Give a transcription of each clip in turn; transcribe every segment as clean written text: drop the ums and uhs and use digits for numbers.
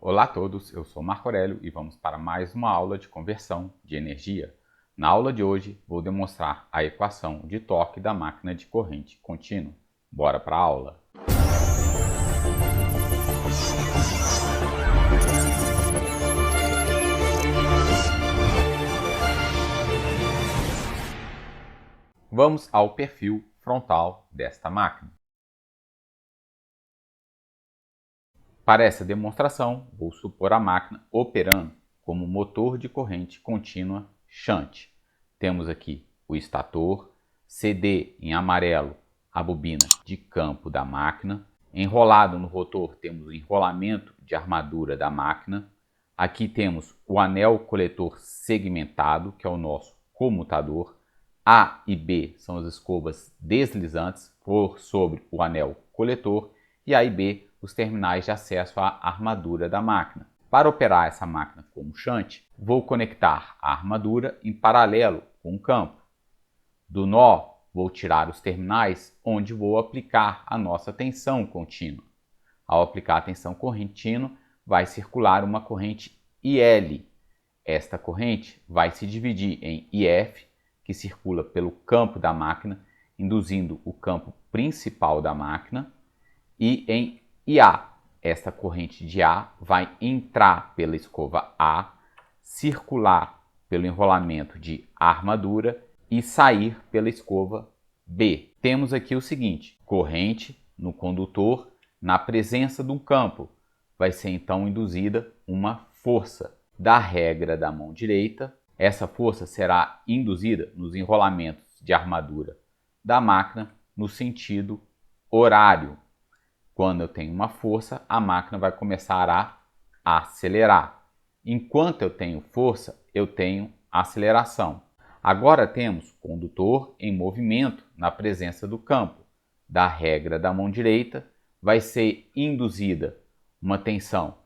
Olá a todos, eu sou Marco Aurélio e vamos para mais uma aula de conversão de energia. Na aula de hoje vou demonstrar a equação de torque da máquina de corrente contínua. Bora para a aula! Vamos ao perfil frontal desta máquina. Para essa demonstração, vou supor a máquina operando como motor de corrente contínua shunt. Temos aqui o estator, CD em amarelo, a bobina de campo da máquina. Enrolado no rotor temos o enrolamento de armadura da máquina. Aqui temos o anel coletor segmentado, que é o nosso comutador. A e B são as escovas deslizantes por sobre o anel coletor e A e B os terminais de acesso à armadura da máquina. Para operar essa máquina como shunt, vou conectar a armadura em paralelo com o campo. Do nó, vou tirar os terminais onde vou aplicar a nossa tensão contínua. Ao aplicar a tensão contínua, vai circular uma corrente IL. Esta corrente vai se dividir em IF, que circula pelo campo da máquina, induzindo o campo principal da máquina, e em IA. Esta corrente de A vai entrar pela escova A, circular pelo enrolamento de armadura e sair pela escova B. Temos aqui o seguinte: corrente no condutor, na presença de um campo, vai ser então induzida uma força da regra da mão direita. Essa força será induzida nos enrolamentos de armadura da máquina no sentido horário. Quando eu tenho uma força, a máquina vai começar a acelerar. Enquanto eu tenho força, eu tenho aceleração. Agora temos condutor em movimento na presença do campo. Da regra da mão direita, vai ser induzida uma tensão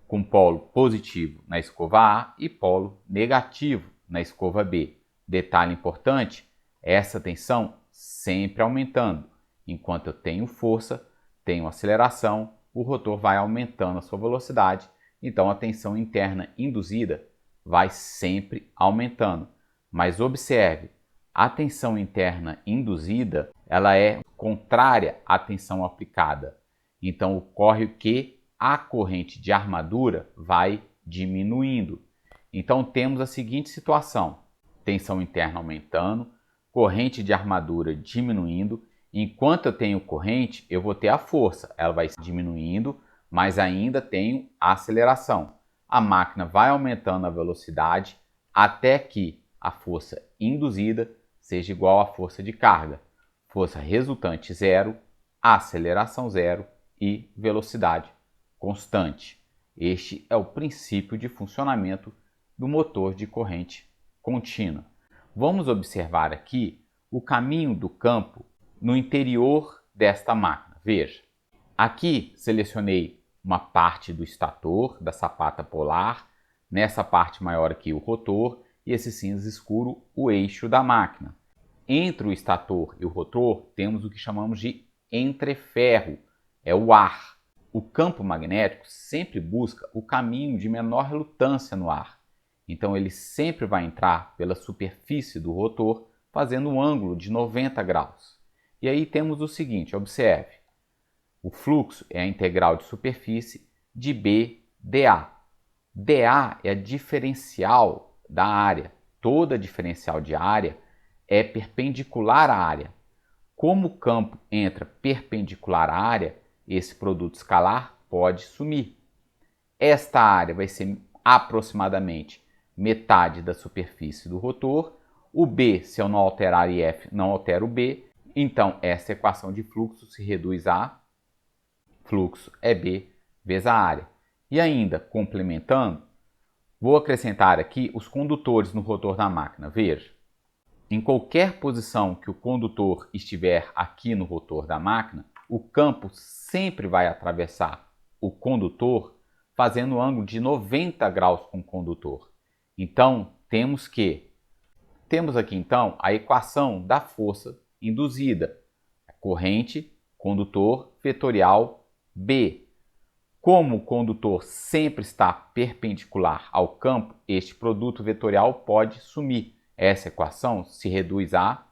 com polo positivo na escova A e polo negativo na escova B. Detalhe importante, essa tensão sempre aumentando. Enquanto eu tenho força, tenho aceleração, o rotor vai aumentando a sua velocidade, então a tensão interna induzida vai sempre aumentando. Mas observe, a tensão interna induzida, ela é contrária à tensão aplicada. Então ocorre que a corrente de armadura vai diminuindo. Então temos a seguinte situação: tensão interna aumentando, corrente de armadura diminuindo. Enquanto eu tenho corrente, eu vou ter a força, ela vai diminuindo, mas ainda tenho a aceleração. A máquina vai aumentando a velocidade até que a força induzida seja igual à força de carga. Força resultante zero, aceleração zero e velocidade constante. Este é o princípio de funcionamento do motor de corrente contínua. Vamos observar aqui o caminho do campo no interior desta máquina. Veja, aqui selecionei uma parte do estator, da sapata polar, nessa parte maior aqui o rotor e esse cinza escuro o eixo da máquina. Entre o estator e o rotor temos o que chamamos de entreferro, é o ar. O campo magnético sempre busca o caminho de menor relutância no ar. Então ele sempre vai entrar pela superfície do rotor, fazendo um ângulo de 90 graus. E aí temos o seguinte, observe. O fluxo é a integral de superfície de B dA. dA é a diferencial da área. Toda diferencial de área é perpendicular à área. Como o campo entra perpendicular à área, esse produto escalar pode sumir. Esta área vai ser aproximadamente metade da superfície do rotor. O B, se eu não alterar IF, não altera o B. Então, essa equação de fluxo se reduz a fluxo é B vezes a área. E ainda, complementando, vou acrescentar aqui os condutores no rotor da máquina. Veja, em qualquer posição que o condutor estiver aqui no rotor da máquina, o campo sempre vai atravessar o condutor fazendo um ângulo de 90 graus com o condutor. Então, temos aqui então a equação da força induzida. Corrente, condutor, vetorial, B. Como o condutor sempre está perpendicular ao campo, este produto vetorial pode sumir. Essa equação se reduz a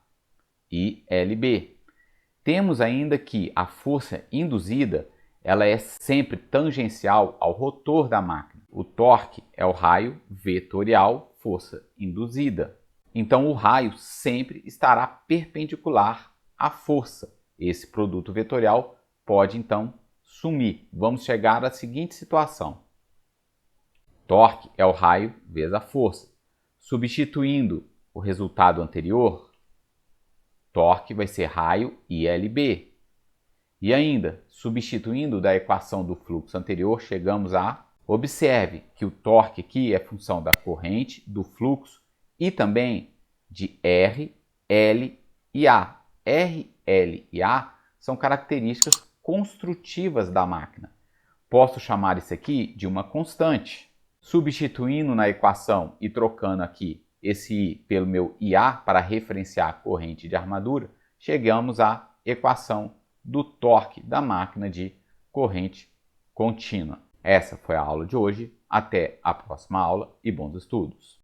ILB. Temos ainda que a força induzida ela é sempre tangencial ao rotor da máquina. O torque é o raio vetorial força induzida. Então o raio sempre estará perpendicular à força. Esse produto vetorial pode então sumir. Vamos chegar à seguinte situação. Torque é o raio vezes a força. Substituindo o resultado anterior, torque vai ser raio ILB. E ainda, substituindo da equação do fluxo anterior, chegamos a... Observe que o torque aqui é função da corrente, do fluxo e também de R, L e A. R, L e A são características construtivas da máquina. Posso chamar isso aqui de uma constante. Substituindo na equação e trocando aqui esse I pelo meu IA para referenciar a corrente de armadura, chegamos à equação do torque da máquina de corrente contínua. Essa foi a aula de hoje. Até a próxima aula e bons estudos!